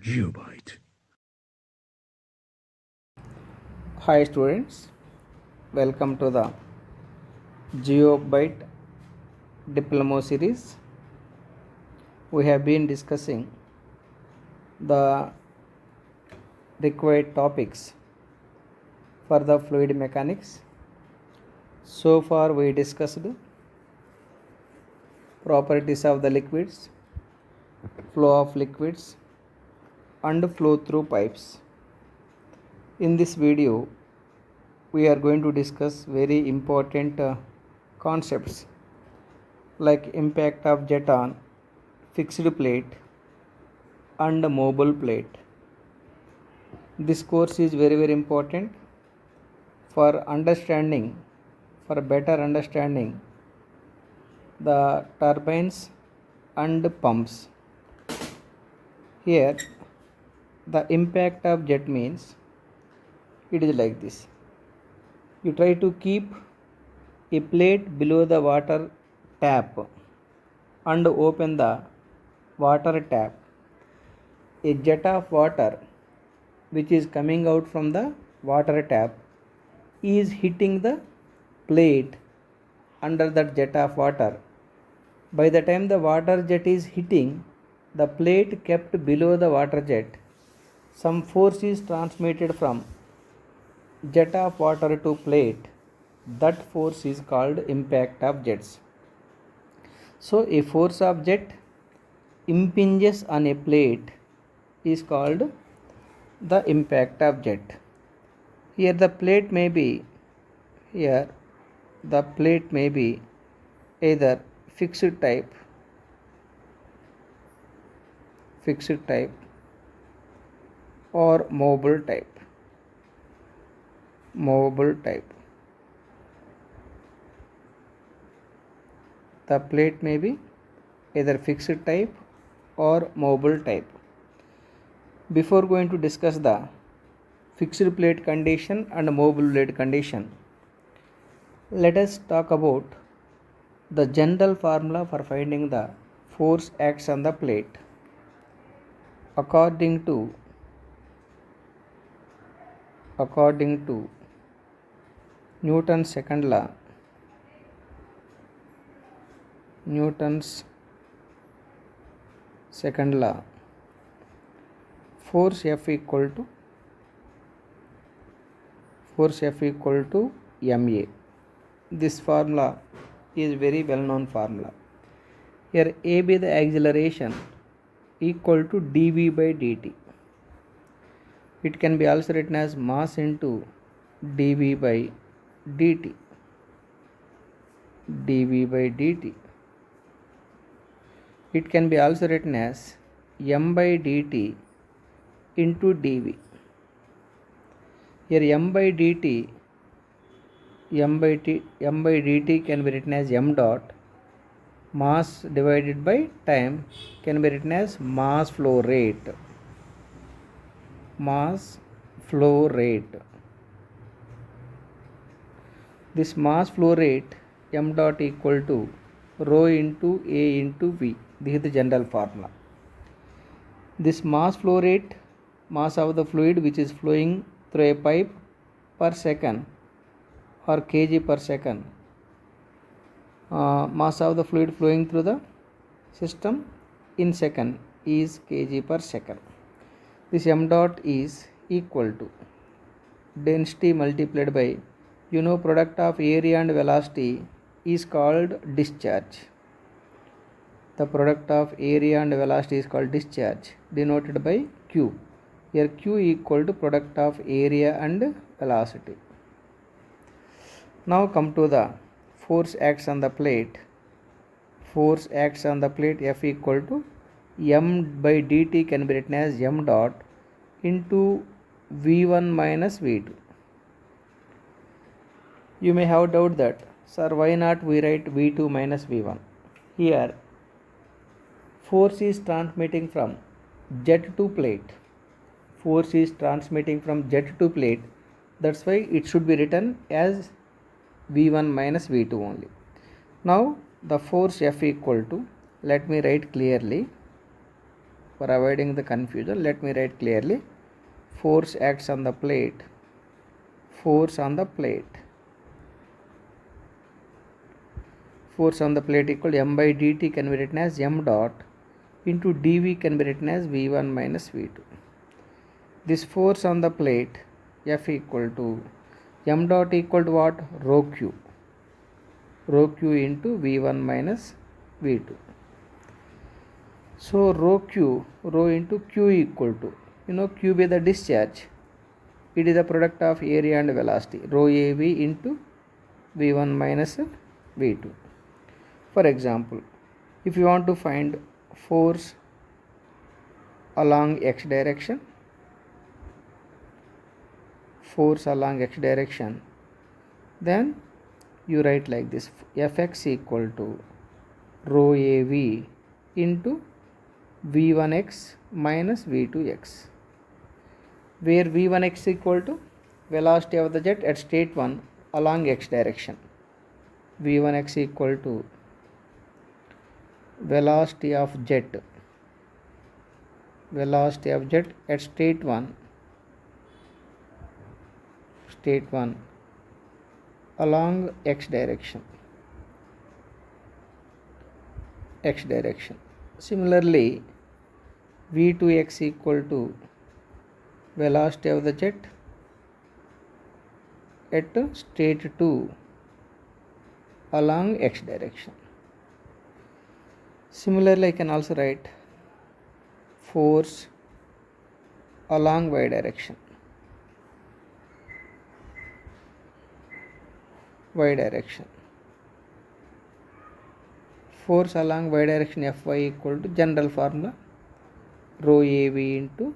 Geobyte. Hi students, welcome to the Geobyte Diploma series. We have been discussing the required topics for the fluid mechanics. So far we discussed properties of the liquids, flow of liquids and flow through pipes. In this video we are going to discuss very important concepts like impact of jet on fixed plate and mobile plate. This course is very important for understanding, for better understanding the turbines and pumps. Here the impact of jet means it is like this. You try to keep a plate below the water tap and open the water tap. A jet of water which is coming out from the water tap is hitting the plate under that jet of water. By the time the water jet is hitting the plate kept below the water jet, some force is transmitted from jet of water to plate. That force is called impact of jets. So a force of jet impinges on a plate is called the impact of jet. Here the plate may be either fixed type or mobile type. The plate may be either fixed type or mobile type. Before going to discuss the fixed plate condition and mobile plate condition, let us talk about the general formula for finding the force acts on the plate. According to Newton's second law, force F equal to ma. This formula is very well known formula. Here A be the acceleration equal to dv by dt. It can be also written as mass into dv by dt. It can be also written as m by dt into dv. Here m by dt can be written as m dot. Mass divided by time can be written as mass flow rate. This mass flow rate m dot equal to rho into A into V. This is the general formula. This mass flow rate, mass of the fluid which is flowing through a pipe per second or kg per second. Mass of the fluid flowing through the system in second is kg per second. This m dot is equal to density multiplied by product of area and velocity is called discharge. The product of area and velocity is called discharge, denoted by Q. Here Q equal to product of area and velocity. Now come to the force acts on the plate. Force acts on the plate F equal to m by dt can be written as m dot into V1 minus V2. You may have doubt that, sir, why not we write V2 minus V1? Here force is transmitting from jet to plate. That's why it should be written as V1 minus V2 only. Now the force F equal to, let me write clearly, For avoiding the confusion, let me write clearly. Force acts on the plate. Force on the plate. Force on the plate equal to m by dt can be written as m dot into dv can be written as v1 minus v2. This force on the plate F equal to m dot equal to what? Rho q. Rho q into v1 minus v2. So rho q, rho into q equal to, q be the discharge. It is the product of area and velocity. Rho av into v1 minus v2. For example, if you want to find force along x direction, then you write like this: Fx equal to rho av into v1x minus v2x, where v1x equal to velocity of the jet at state 1 along x direction. v1x equal to velocity of jet at state 1 along x direction. Similarly, v2x equal to velocity of the jet at state 2 along x direction. Similarly, I can also write force along y direction. Force along y direction Fy equal to general formula rho av into,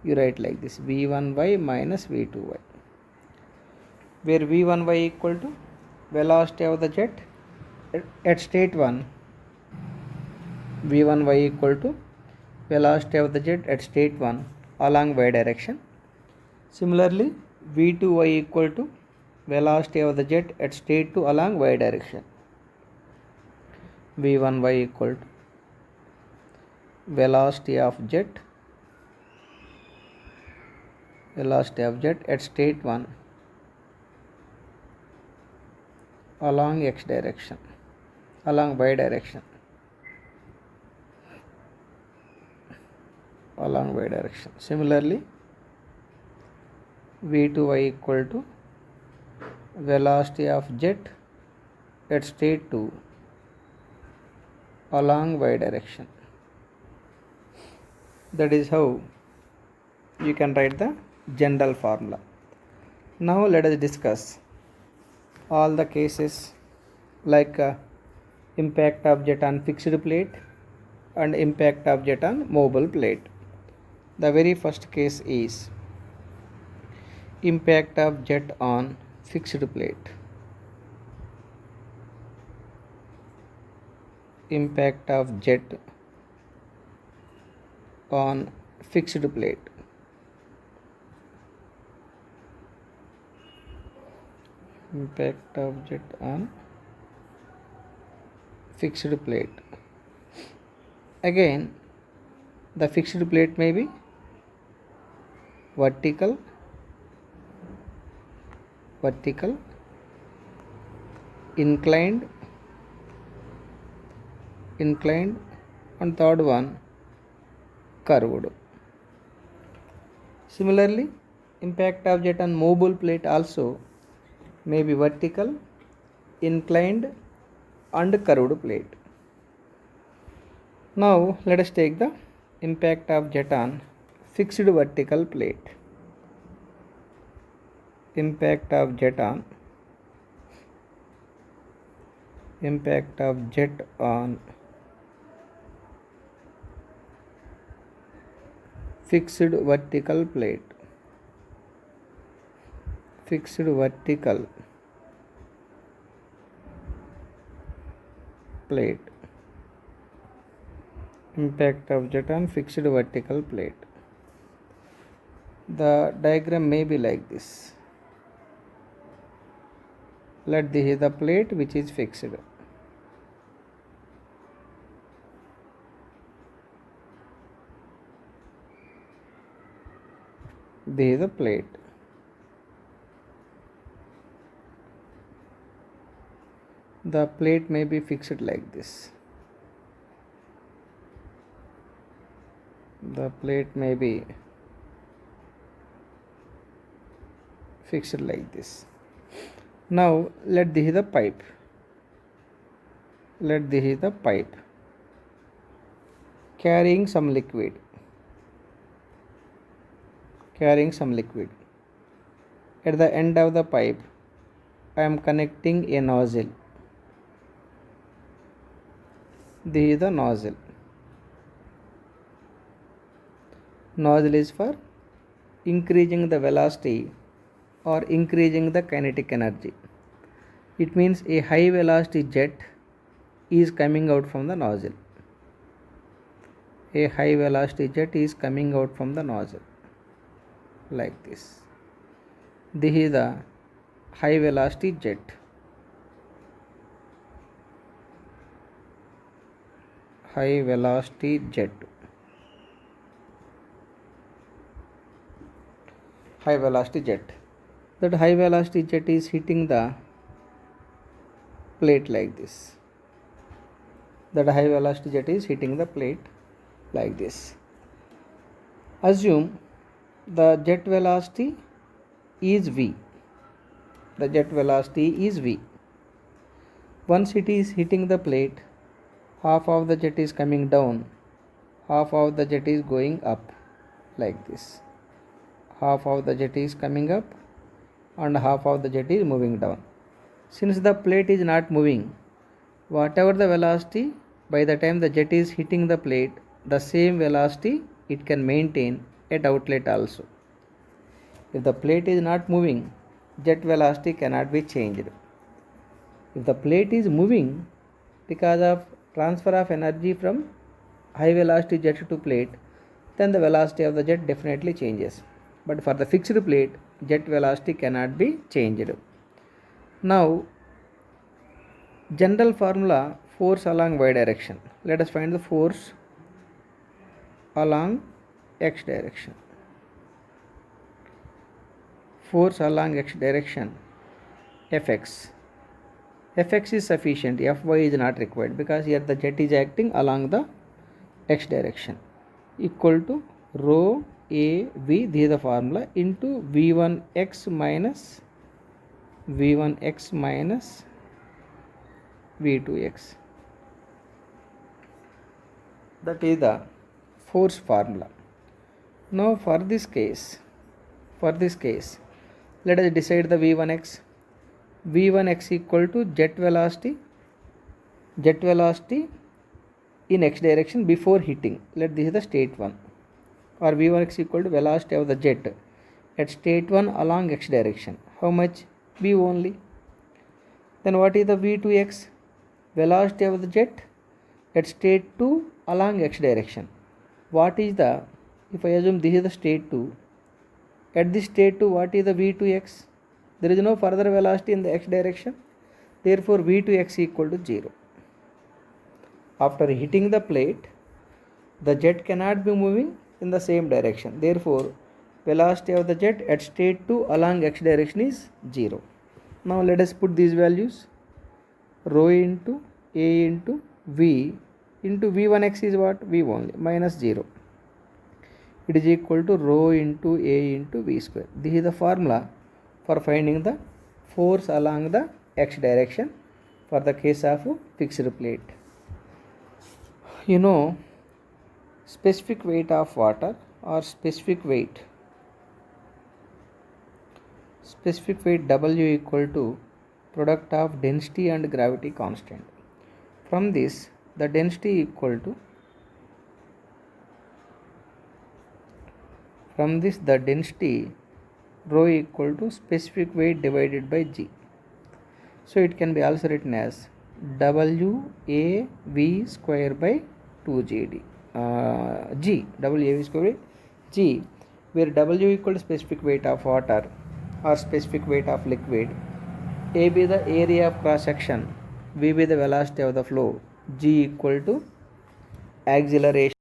you write like this, v1y minus v2y, where v1y equal to velocity of the jet at state 1. v1y equal to velocity of the jet at state 1 along y direction. Similarly, v2y equal to velocity of the jet at state 2 along y direction. v1y equal to velocity of jet at state 1 along y direction. Similarly, v2y equal to velocity of jet at state 2 along y direction. That is how you can write the general formula. Now let us discuss all the cases like impact of jet on fixed plate and impact of jet on mobile plate. The very first case is impact of jet on fixed plate. Impact of jet on fixed plate. Impact of jet on fixed plate. Again, the fixed plate may be vertical, inclined, and third one curved. Similarly, impact of jet on mobile plate also may be vertical, inclined, and curved plate. Now let us take the impact of jet on fixed vertical plate. Impact of jet on fixed vertical plate. Impact of jet on fixed vertical plate. The diagram may be like this. Let this is the plate which is fixed. This is the plate. The plate may be fixed like this. The plate may be fixed like this. Now let this is the pipe. Let this is the pipe carrying some liquid. Carrying some liquid. At the end of the pipe, I am connecting a nozzle. This is the nozzle. Nozzle is for increasing the velocity or increasing the kinetic energy. It means a high velocity jet is coming out from the nozzle. A high velocity jet is coming out from the nozzle like this. This is the high velocity jet. High velocity jet. High velocity jet. That high velocity jet is hitting the plate like this. That high velocity jet is hitting the plate like this. Assume the jet velocity is v. The jet velocity is v. Once it is hitting the plate, half of the jet is coming down, half of the jet is going up like this. Half of the jet is coming up and half of the jet is moving down. Since the plate is not moving, whatever the velocity, by the time the jet is hitting the plate, the same velocity it can maintain at outlet also. If the plate is not moving, jet velocity cannot be changed. If the plate is moving, because of transfer of energy from high velocity jet to plate, then the velocity of the jet definitely changes. But for the fixed plate, jet velocity cannot be changed. Now, general formula, force along y direction. Let us find the force along x direction. Force along x direction, Fx. Fx is sufficient, Fy is not required, because here the jet is acting along the x direction, equal to rho a v, this is the formula, into v1x minus v2x. That is the force formula. Now for this case, let us decide the v1x. v1x equal to jet velocity in x direction before hitting. Let this is the state 1, or v1x equal to velocity of the jet at state 1 along x direction. How much? V only. Then what is the v2x? Velocity of the jet at state 2 along x direction. What is the, if I assume this is the state 2, at this state 2 what is the v2x? There is no further velocity in the x direction, therefore v2x equal to 0. After hitting the plate, the jet cannot be moving in the same direction, therefore velocity of the jet at state 2 along x direction is 0. Now let us put these values. Rho into a into v into v1x is what? V only, minus 0. It is equal to rho into a into v square. This is the formula for finding the force along the x direction for the case of fixed plate. You know, specific weight of water or specific weight W equal to product of density and gravity constant. From this, the density equal to, the density rho equal to specific weight divided by g. So it can be also written as WAV square by 2GD. G, WAV square by G, where W equal to specific weight of water or specific weight of liquid, A be the area of cross section, V be the velocity of the flow, G equal to acceleration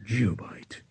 Geobyte.